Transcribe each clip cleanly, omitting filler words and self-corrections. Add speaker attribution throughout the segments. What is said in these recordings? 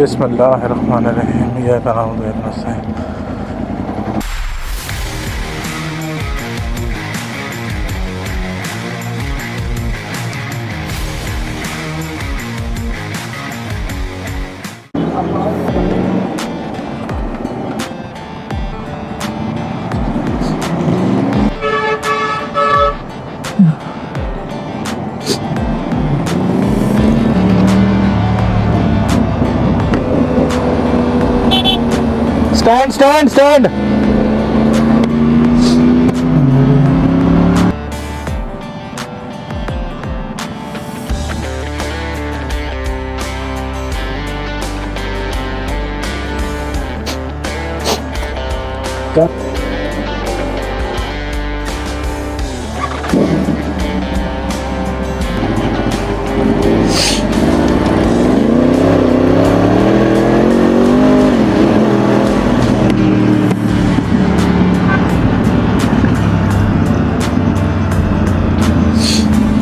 Speaker 1: बिस्मिल्लाहिर्रहमानिर्रहीम। इय्याका नअबुदु व इय्याका नस्तईन। Stand stand stand.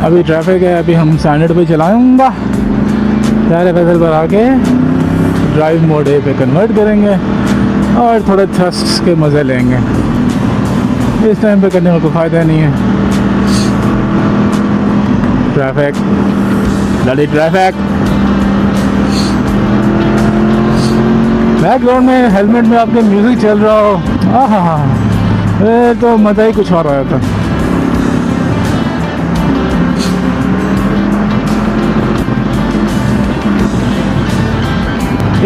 Speaker 1: अभी ट्रैफिक है, अभी हम स्टैंडर्ड पे चलाऊंगा, सारे पैदल पर आके ड्राइव मोड ए पे कन्वर्ट करेंगे और थोड़े थ्रस्ट के मज़े लेंगे। इस टाइम पे करने में कोई फ़ायदा नहीं है। Traffic, bloody traffic. बैकग्राउंड में हेलमेट में आपके म्यूज़िक चल रहा हो, हाँ, ये तो मज़ा ही कुछ और आया था।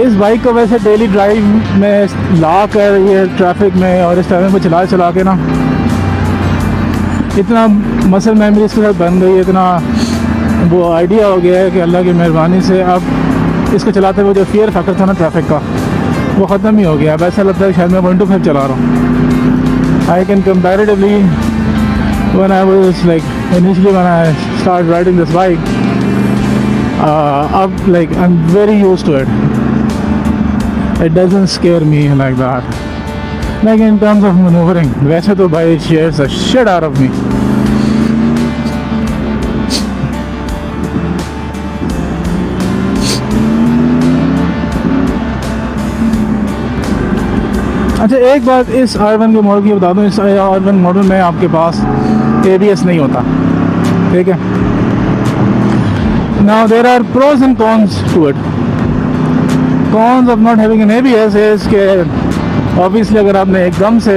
Speaker 1: इस बाइक को वैसे डेली ड्राइव में ला कर ये ट्रैफिक में और इस टाइम पे चला के ना इतना मसल मेमोरी इसके साथ बन गई है, इतना वो आइडिया हो गया है कि अल्लाह की मेहरबानी से अब इसको चलाते हुए जो फियर फैक्टर था ना ट्रैफिक का, वो ख़त्म ही हो गया। अब ऐसा लगता है शायद मैं 125 चला रहा हूँ। I can comparatively when I was like initially when I start riding this bike, अब like I am very used to it. It doesn't scare me like that. Like in terms of maneuvering, वैसे तो भाई it scares the shit out of me. अच्छा, एक बात इस R1 के model की बता दूँ, इस R1 मॉडल में आपके पास ABS नहीं होता, ठीक है। Now there are pros and cons to it. Cons of not having an ABS is कि obviously अगर आपने एकदम से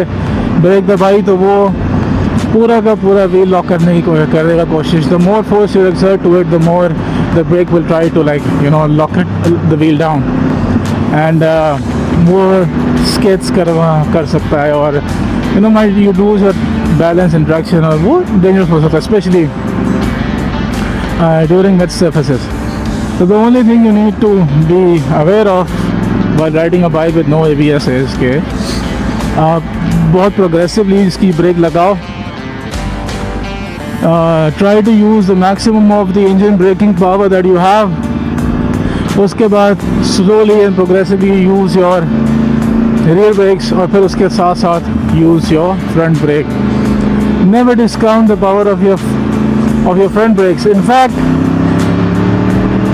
Speaker 1: ब्रेक दबाई तो वो पूरा का पूरा व्हील लॉक करने की करेगा कोशिश। The more force you exert to it, the more the brake will try to lock the wheel down and more skids कर सकता है और might you lose your balance and traction और वो dangerous हो सकता है, especially during wet surfaces. So the only thing you need to be aware of while riding a bike with no ABS is कि आप बहुत progressively इसकी break लगाओ, try to use the maximum of the engine braking power that you have, उसके बाद slowly and progressively use your rear brakes और फिर उसके साथ साथ use your front brake. Never discount the power of your front brakes. In fact,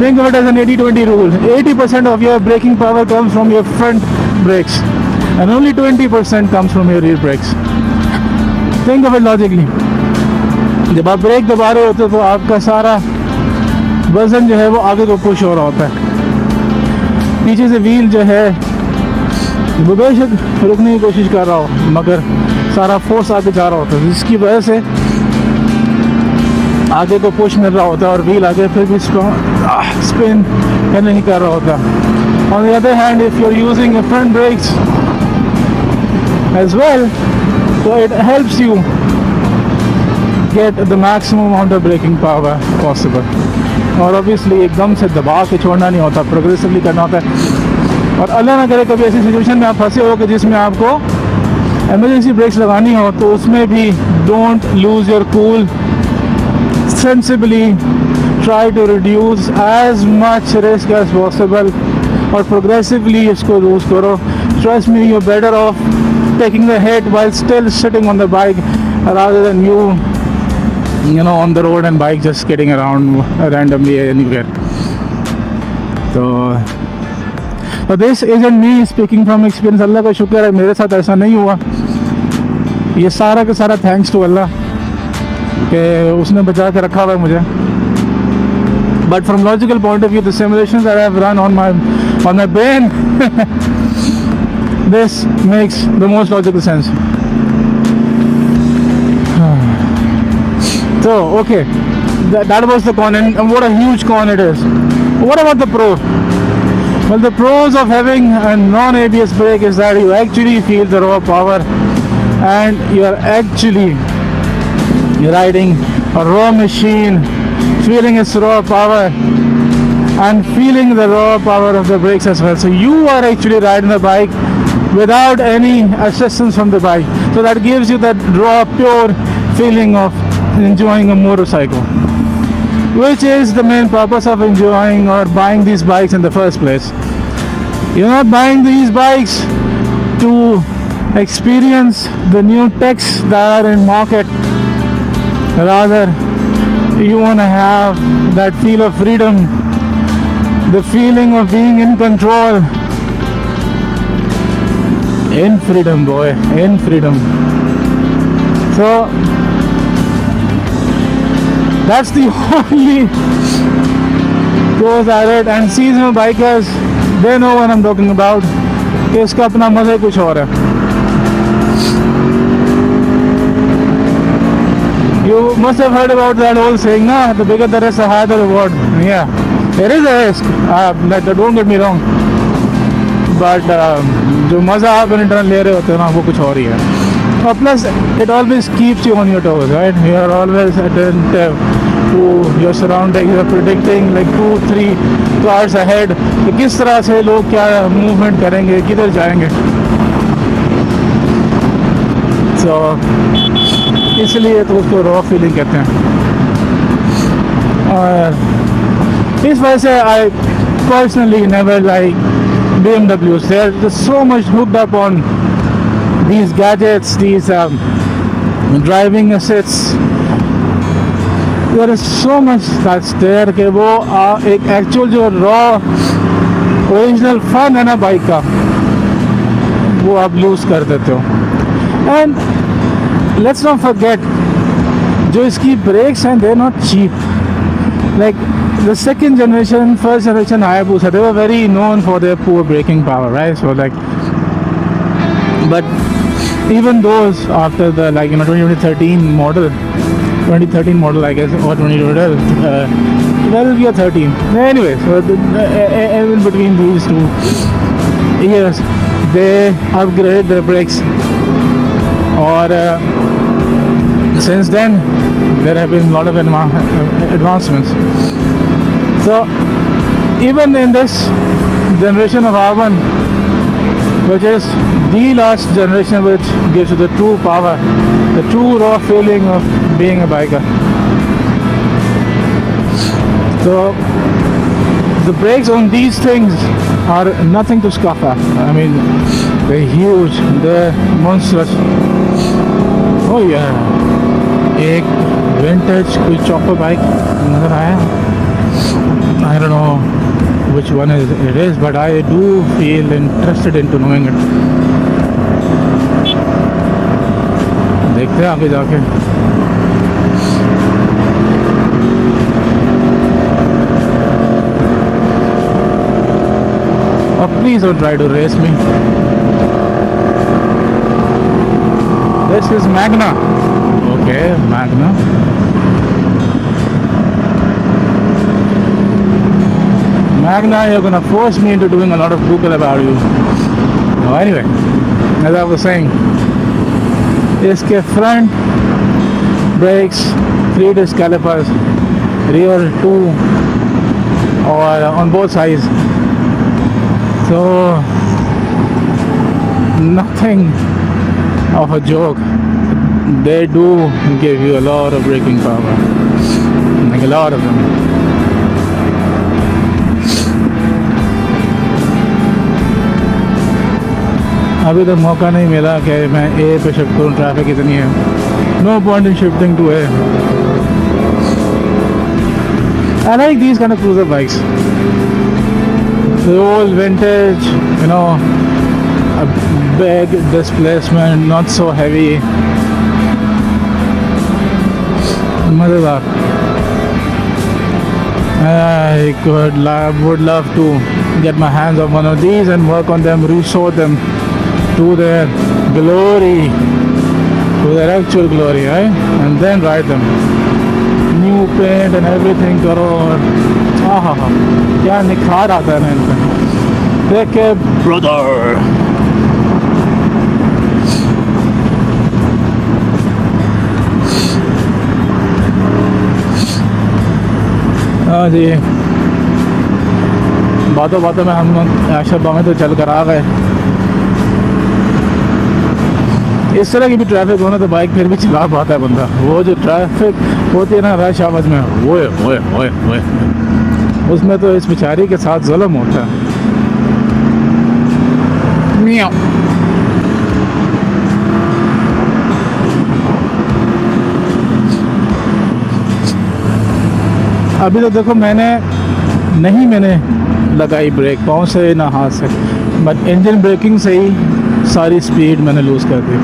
Speaker 1: think of it as an 80-20 rule. 80% of your braking power comes from your front brakes and only 20% comes from your rear brakes. Think of it logically. जब आप break दबा रहे होते हो तो आपका सारा वजन जो है वो आगे को पुश हो रहा होता है। पीछे से व्हील जो है वो बेशक रुकने की कोशिश कर रहा हो मगर सारा फोर्स आगे जा रहा होता है, जिसकी वजह से आगे को पुश मिल रहा होता है और व्हील आगे फिर भी स्पिन नहीं कर रहा होता। On the other hand, if you're using your front brakes as well, so it helps you get the maximum amount of braking power possible. और obviously एकदम से दबा के छोड़ना नहीं होता, प्रोग्रेसिवली करना होता है। और अल्लाह ना करे कभी ऐसी सिचुएशन में आप फंसे हो कि जिसमें आपको एमरजेंसी ब्रेक्स लगानी हो, तो उसमें भी don't lose your cool, sensibly try to reduce as much risk as possible और progressively इसको lose करो। Trust me, you're better off taking the hit while still sitting on the bike rather than you know on the road and bike just getting around randomly anywhere. So this isn't me speaking from experience. Allah का शुक्र है मेरे साथ ऐसा नहीं हुआ. ये सारा का सारा थैंक्स टू अल्लाह कि उसने बचा के रखा हुआ है मुझे. But from logical point of view the simulations that I have run on my brain this makes the most logical sense. So okay, that was the con, and what a huge con it is. What about the pro? Well, the pros of having a non-ABS brake is that you actually feel the raw power, and you are actually riding a raw machine, feeling its raw power and feeling the raw power of the brakes as well. So you are actually riding the bike without any assistance from the bike. So that gives you that raw, pure feeling of enjoying a motorcycle, which is the main purpose of enjoying or buying these bikes in the first place. You're not buying these bikes to experience the new techs that are in market. Rather, you want to have that feel of freedom, the feeling of being in control. In freedom, boy, in freedom. So that's the only pros at it. And seasonal bikers, they know what I'm talking about. कि इसका अपना मज़ा कुछ और है. You must have heard about that old saying, na, the bigger the risk, the higher the reward. Yeah, there is a risk. Don't get me wrong. But जो मज़ा आप इंटरनल ले रहे होते हो ना वो कुछ और ही है. और plus it always keeps you on your toes, right? You are always attentive to your surrounding. You are predicting like 2-3 cars ahead कि किस तरह से लोग क्या मूवमेंट करेंगे, किधर जाएंगे. सो इसलिए तो उसको रॉ फीलिंग कहते हैं. और इस वजह से I personally never like BMWs. They're just so much hooked up on these gadgets, these driving assists. There is so much that's there कि वो एक actual जो raw original fun है ना बाइक का वो आप lose कर देते हो. And let's not forget जो इसकी brakes हैं, they're not cheap. Like the second generation, first generation Hayabusa, they were very known for their poor braking power, right? So like, but even those after the 2013 model, I guess, or 12 or 13. Anyway, so in between these two years, they upgraded their brakes. Or since then, there have been a lot of advancements. So even in this generation of R1, which is the last generation which gives you the true power, the true raw feeling of being a biker. So the brakes on these things are nothing to scoff at. I mean, they're huge, they're monstrous. Oh yeah, एक vintage कोई chopper bike नजर आया. I don't know which one it is, but I do feel interested into knowing it. देखते हैं आगे जाके. Oh, please don't try to race me. This is Magna. Okay, Magna. Magna, you're gonna force me into doing a lot of Google about you. Oh, anyway, as I was saying, इसके front brakes, 3 disc calipers, rear 2, or on both sides. So nothing of a joke. They do give you a lot of braking power, like a lot of them. अभी तक मौका नहीं मिला कि मैं ए पे shift करूँ. ट्रैफिक इतनी है. No point in shifting to a. I like these kind of cruiser bikes. The old vintage, you know, a big displacement, not so heavy. मज़ेदार. I would love to get my hands on one of these and work on them, restore them to their glory, to their actual glory, right? And then ride them. New paint and everything करो और क्या निखार आता है ना इनका. Take care, brother. हाँ जी, बातों बातों में हम आशरबा में तो चल कर आ गए. इस तरह की भी ट्रैफिक हो ना तो बाइक फिर भी चला पाता है बंदा. वो जो ट्रैफिक होती है ना रश आवाज़ में, ओए उसमें तो इस बेचारी के साथ जुल्म होता है. मियाँ. अभी तो देखो मैंने लगाई ब्रेक पाँव से ना हाथ से, बट इंजन ब्रेकिंग से ही सारी स्पीड मैंने लूज़ कर दी.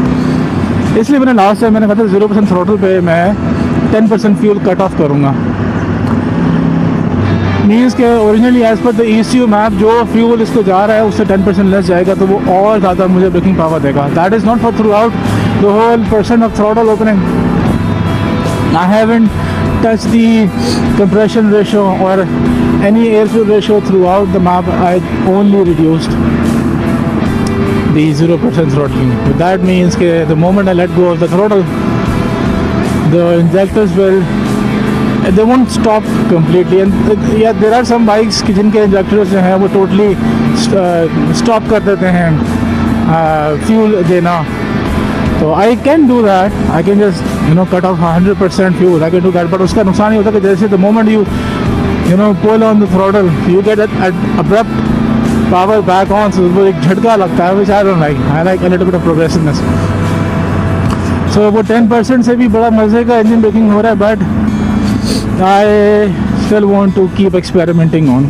Speaker 1: इसलिए मैंने लास्ट टाइम मैंने कहा था 0% थ्रोटल पे मैं 10% फ्यूल कट ऑफ करूँगा. मीन्स के originally as per the ECU map जो फ्यूल इसको जा रहा है उससे 10% लेस जाएगा तो वो और ज़्यादा मुझे ब्रेकिंग पावर देगा. That is not for throughout the whole % of throttle opening. I haven't touched the compression ratio or any air-fuel ratio throughout the map. I only reduced the 0% throttling. That means that the moment I let go of the throttle, the injectors they won't stop completely. And yeah, there are some bikes जिनके injectors जो हैं वो totally stop कर देते हैं fuel देना. So I can do that. I can just cut off 100% fuel. I can do that. But उसका नुकसान ये होता है कि जैसे the moment you pull on the throttle, you get that abrupt power back on. So वो एक झटका लगता है, which I don't like. I like a little bit of progressiveness. So वो 10% से भी बड़ा मज़े का engine braking हो रहा है, but I still want to keep experimenting on.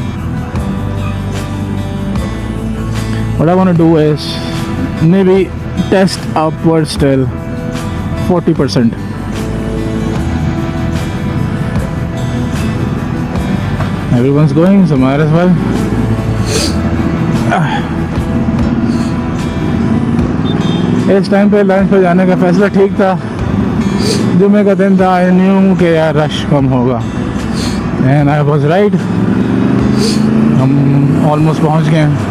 Speaker 1: What I want to do is maybe test upward still 40%. Everyone's going, so might as well. इस टाइम पे लंच पे जाने का फैसला ठीक था. जुम्मे का दिन था. आई न्यू कि यार रश कम होगा एंड आई वाज राइट. हम ऑलमोस्ट पहुंच गए हैं.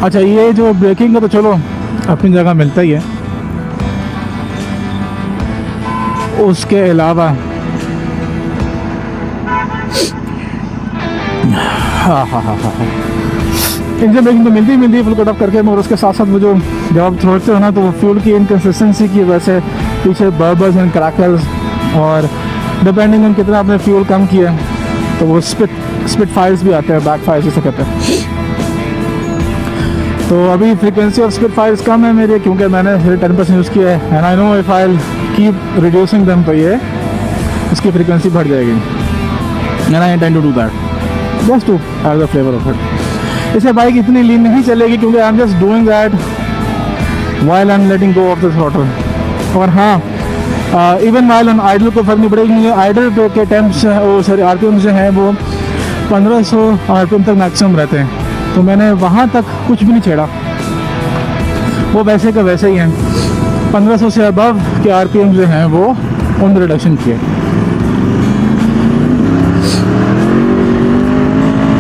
Speaker 1: अच्छा, ये जो ब्रेकिंग का तो चलो अपनी जगह मिलता ही है. उसके अलावा इंजन ब्रेकिंग तो मिलती है फुल कट ऑफ करके, मगर उसके साथ साथ वो जो जब आप छोड़ते हो ना तो वो फ्यूल की इनकन्सिस्टेंसी की वजह से पीछे बर्बर्स एंड क्रैकर्स और डिपेंडिंग ऑन कितना आपने फ्यूल कम किया तो वो स्पिट फायर्स भी आते हैं, बैक फायर्स जिसे कहते हैं. तो अभी फ्रीक्वेंसी ऑफ स्पिट फायर्स कम है मेरे, क्योंकि मैंने 10% यूज़ किया है. And I know if I keep reducing them तो ये इसकी फ्रीक्वेंसी बढ़ जाएगी. And I intend to do that just to have the flavour of it. इससे बाइक इतनी लीन नहीं चलेगी क्योंकि I am just doing that while I am letting go of the throttle. और हाँ, इवन व्हाइल ऑन आइडल को फर्क नहीं पड़ेगा क्योंकि आइडल पे के टेम्प्स RPM जो हैं वो 1500 RPM तक मैक्सिमम रहते हैं. तो मैंने वहाँ तक कुछ भी नहीं छेड़ा, वो वैसे का वैसे ही हैं. 1500 से अबव के RPM जो हैं वो उन रिडक्शन किए.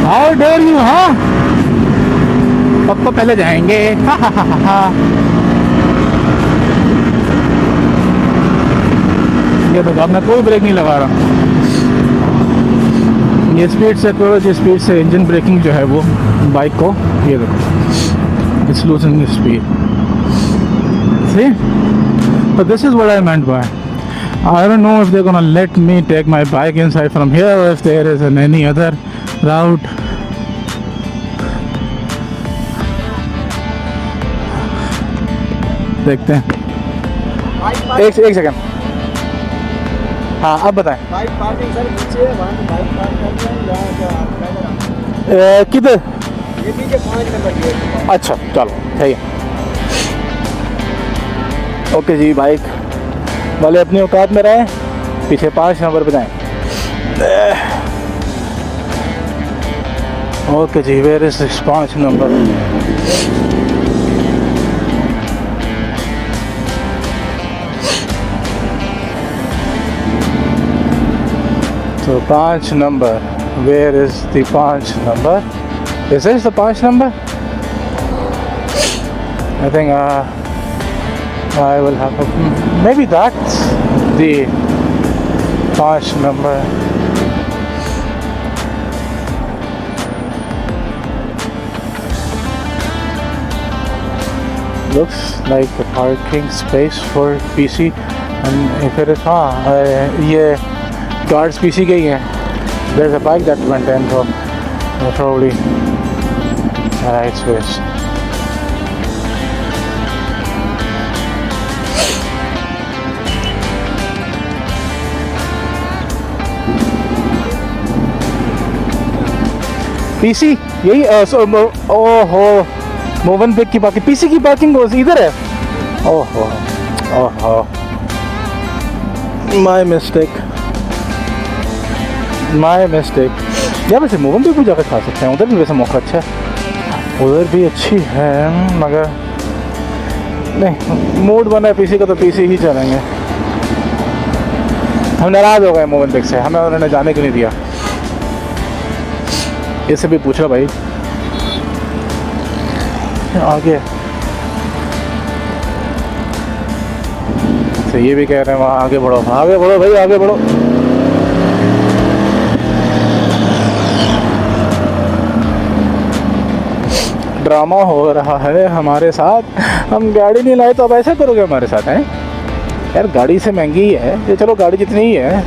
Speaker 1: How dare you. हाँ, पप्पा पहले जाएंगे. ये तो अब मैं कोई ब्रेक नहीं लगा रहा. ये स्पीड से स्पीड से इंजन ब्रेकिंग जो है वो बाइक को, ये देखो, it's losing speed. See, but this is what I meant by. I don't know if they're gonna let me take my bike inside from here or if there is any other route. देखते हैं. एक second. हाँ अब बताएं।
Speaker 2: Bike parking sir पीछे है, वहाँ पे बाइक पार्क करते हैं जहाँ जो आप
Speaker 1: किधर?
Speaker 2: ये पीछे 5 नंबर गेट के पास।
Speaker 1: अच्छा चलो ठीक है। ओके जी, बाइक वाले अपनी औकात में रहें, पीछे 5 नंबर पे जाएं। ओके जी, where is 5 number? So 5 number. Where is the 5 number? Is this the 5 number? I think I will have maybe that's the 5 number. Looks like a parking space for PC. And if it is, ये cards PC के ही हैं. There's a bike that went in, so probably right space. PC यही ओहो Movan pick की parking, PC की parking इधर है. ओहो ओहो माय मिस्टेक. या वैसे मोवन पिक भी जाकर खा सकते हैं, उधर भी वैसे मौका अच्छा है, उधर भी अच्छी है, मगर नहीं मूड बना है पीसी का तो पीसी ही चलेंगे. हम नाराज़ हो गए मोवन पिक से, हमें उन्होंने जाने क्यों नहीं दिया. इससे भी पूछा भाई आगे तो ये भी कह रहे हैं वहाँ आगे बढ़ो भाई, आगे बढ़ो. ड्रामा हो रहा है हमारे साथ, हम गाड़ी नहीं लाए तो अब ऐसा करोगे हमारे साथ हैं यार. गाड़ी से महंगी ही है ये, चलो गाड़ी जितनी ही है.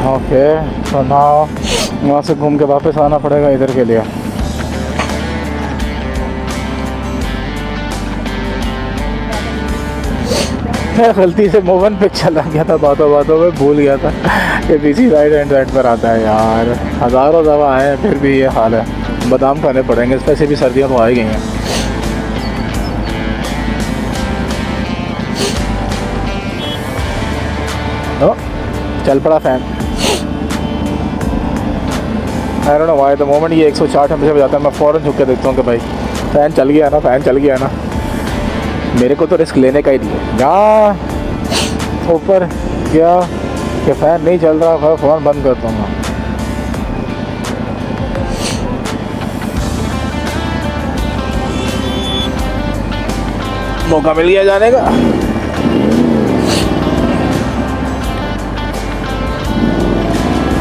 Speaker 1: ओके तो नाउ वहाँ से घूम के वापस आना पड़ेगा इधर के लिए. मैं गलती से मोवन पे चला गया था, बातों में भूल गया था कि पीछे राइट हैंड साइड पर आता है यार. हज़ारों दफ़ा आए फिर भी ये हाल है. बादाम खाने पड़ेंगे, वैसे भी सर्दियाँ तो आ ही गई हैं. चल पड़ा fan. I don't know why the moment ये 160 हमेशा बजाता है मैं फ़ौरन झुक के देखता हूँ कि भाई फ़ैन चल गया ना. मेरे को तो रिस्क लेने का ही नहीं है. जहाँ ऊपर गया कि फ़ैन नहीं चल रहा, मैं फ़ोन बंद कर दूँगा. मौका मिल गया जाने का.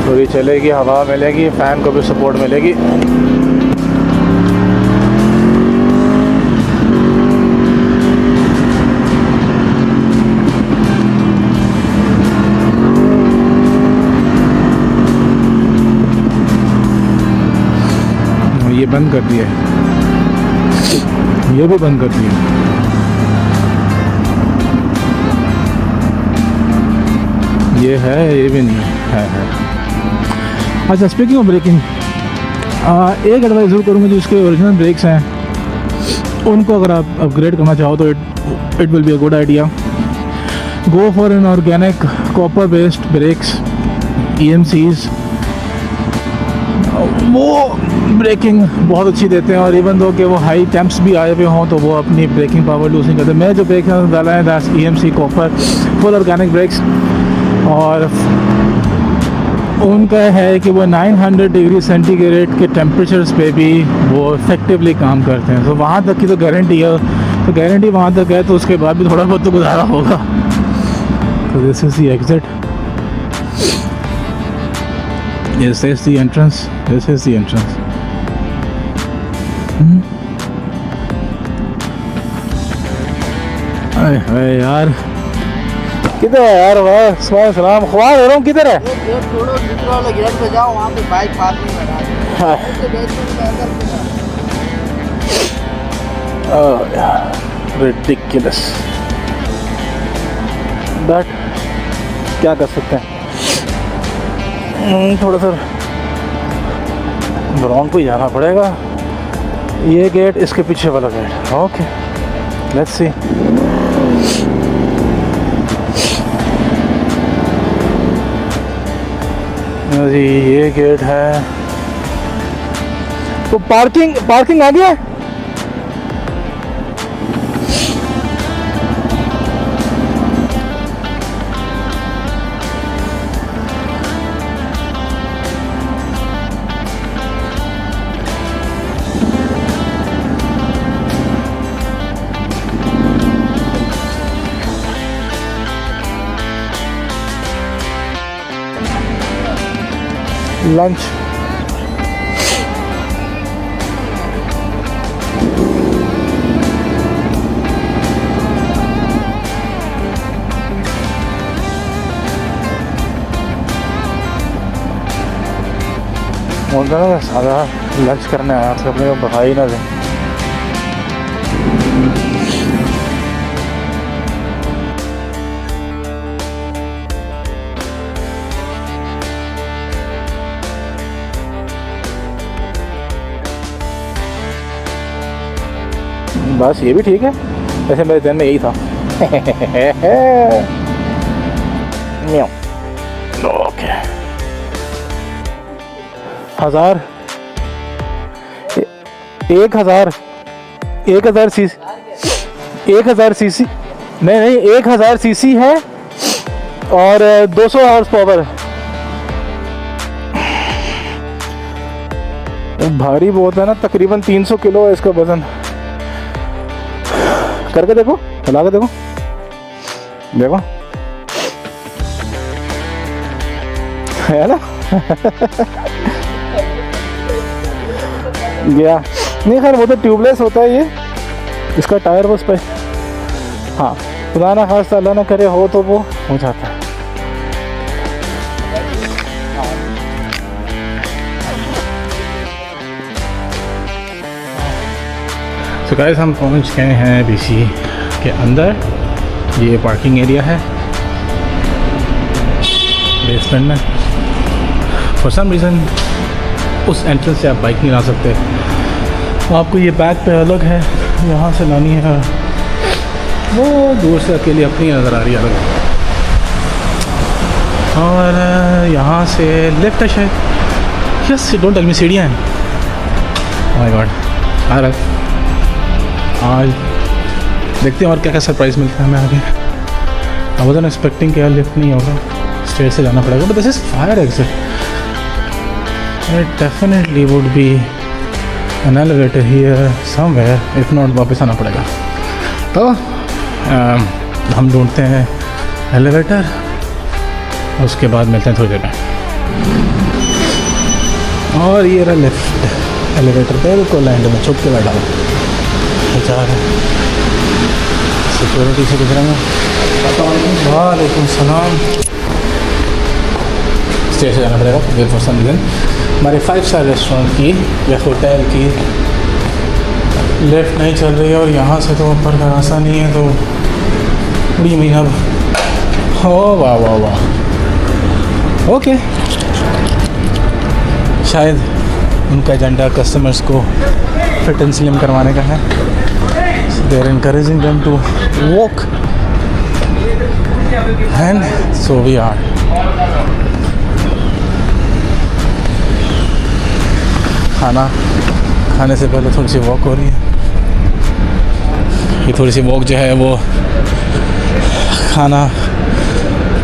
Speaker 1: थोड़ी चलेगी, हवा मिलेगी, फ़ैन को भी सपोर्ट मिलेगी. ये बंद कर दिया, ये भी बंद कर दिया. ये है, ये भी नहीं है. अच्छा स्पीकिंग ऑफ ब्रेकिंग, एक एडवाइस ज़रूर करूँगा, जो उसके ओरिजिनल ब्रेक्स हैं उनको अगर आप अपग्रेड करना चाहो तो it will be a good idea. Go for an organic copper based brakes, EMCs. वो ब्रेकिंग बहुत अच्छी देते हैं, और इवन दो कि वो हाई टेम्प्स भी आए हुए हों तो वो अपनी ब्रेकिंग पावर लूज नहीं करते. मैं जो ब्रेक डाला है that's EMC copper full organic brakes, और उनका है कि वो 900 डिग्री सेंटीग्रेड के टेम्परेचर्स पे भी वो इफेक्टिवली काम करते हैं. तो वहाँ तक की तो गारंटी है, तो गारंटी वहाँ तक है, तो उसके बाद भी थोड़ा बहुत तो गुजारा होगा. तो this is the exit. Yes, this is the entrance. This is the entrance. अरे यार किधर है यार? वाह सलाम ख्वार हो रहा हूँ. किधर है?
Speaker 2: गेट छोड़ो, दूसरा वाला गेट पे जाओ, वहाँ पे बाइक पार्किंग लगा दो.
Speaker 1: ridiculous. But क्या कर सकते हैं, थोड़ा सा ग्राउंड को ही जाना पड़ेगा. ये गेट, इसके पीछे वाला गेट. Okay, let's see. जी ये गेट है. तो पार्किंग आ गया. लंच. उनका सादा लंच करने आया था, अपने को भगा ही ना दे. बस ये भी ठीक है. वैसे मेरे ध्यान में यही था. ओके. 1000 सीसी नहीं 1000 सीसी है और 200 हॉर्स पावर. भारी बहुत है ना, तकरीबन 300 किलो है इसका वजन. करके देखो, चला के देखो. है ना. गया नहीं, खैर वो तो ट्यूबलेस होता है ये. इसका टायर बस पे, हाँ खुदा ना खास अल्लाह ना करे हो तो वो हो जाता है. तो गाइस हम पहुंच गए हैं बीसी के अंदर. ये पार्किंग एरिया है बेसमेंट में. फॉर सम रीज़न उस एंट्रेंस से आप बाइक नहीं ला सकते. आपको ये बैक पे अलग है, यहाँ से लानी है. वो दूर से अकेली अपनी नज़र आ रही है अलग. और यहाँ से लेफ्ट है शायद. यस, डोंट टेल मी सीढ़ियाँ हैं. My God. आ रहा है. आज देखते हैं और क्या क्या सरप्राइज़ मिलता है हमें आगे. आई वाज़ नॉट एक्सपेक्टिंग कि यार लिफ्ट नहीं होगा, स्टेयर से जाना पड़ेगा. But this is fire exit. It definitely would be an elevator here somewhere. If not वापस आना पड़ेगा. तो हम ढूंढते हैं एलिवेटर, उसके बाद मिलते हैं थोड़ी देर में. और ये रहा लिफ्ट. एलिवेटर पे बिल्कुल लैंड में छुप के बैठा हुआ जा रहा है. सिक्योरिटी से गुजरेंगे. वालेकुम सलाम. स्टेज से जाना पड़ेगा वेट फॉर सम रीज़न. हमारे 5 स्टार रेस्टोरेंट की या होटल की लिफ्ट नहीं चल रही है और यहाँ से तो ऊपर का रास्ता नहीं है. तो बड़ी महीना. हो वाह वाह वाह. ओके, शायद उनका एजेंडा कस्टमर्स को फिट एंड स्लिम करवाने का है. They are encouraging them to walk and so we are. खाना खाने से पहले थोड़ी सी वॉक हो रही है. ये थोड़ी सी वॉक जो है वो खाना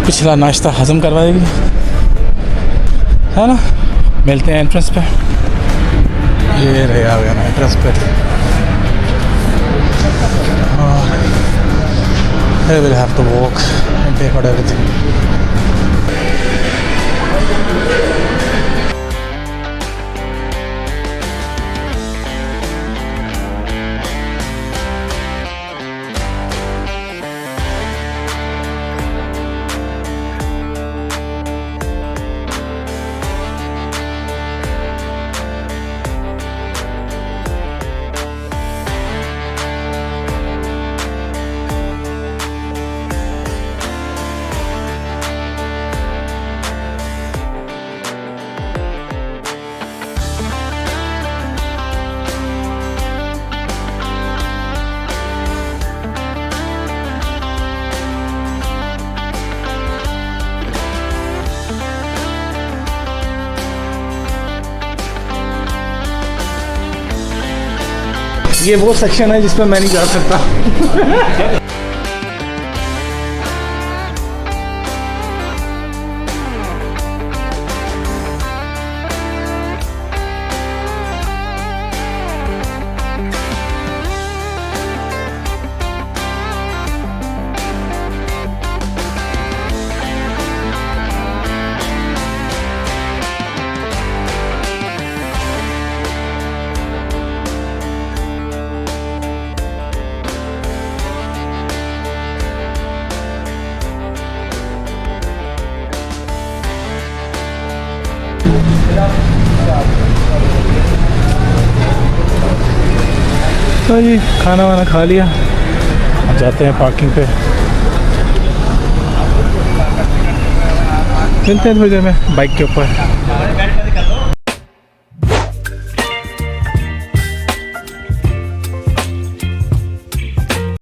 Speaker 1: पिछला नाश्ता हज़म करवाएगी, है ना. मिलते हैं एंट्रेंस पे. ये रहे आ गया ना एंट्रेंस पे. I will have to walk and take out everything. ये वो सेक्शन है जिस पर मैं नहीं जा सकता। तो जी खाना वाना खा लिया, अब जाते हैं पार्किंग पे। मिलते हैं थोड़ी देर में बाइक के ऊपर।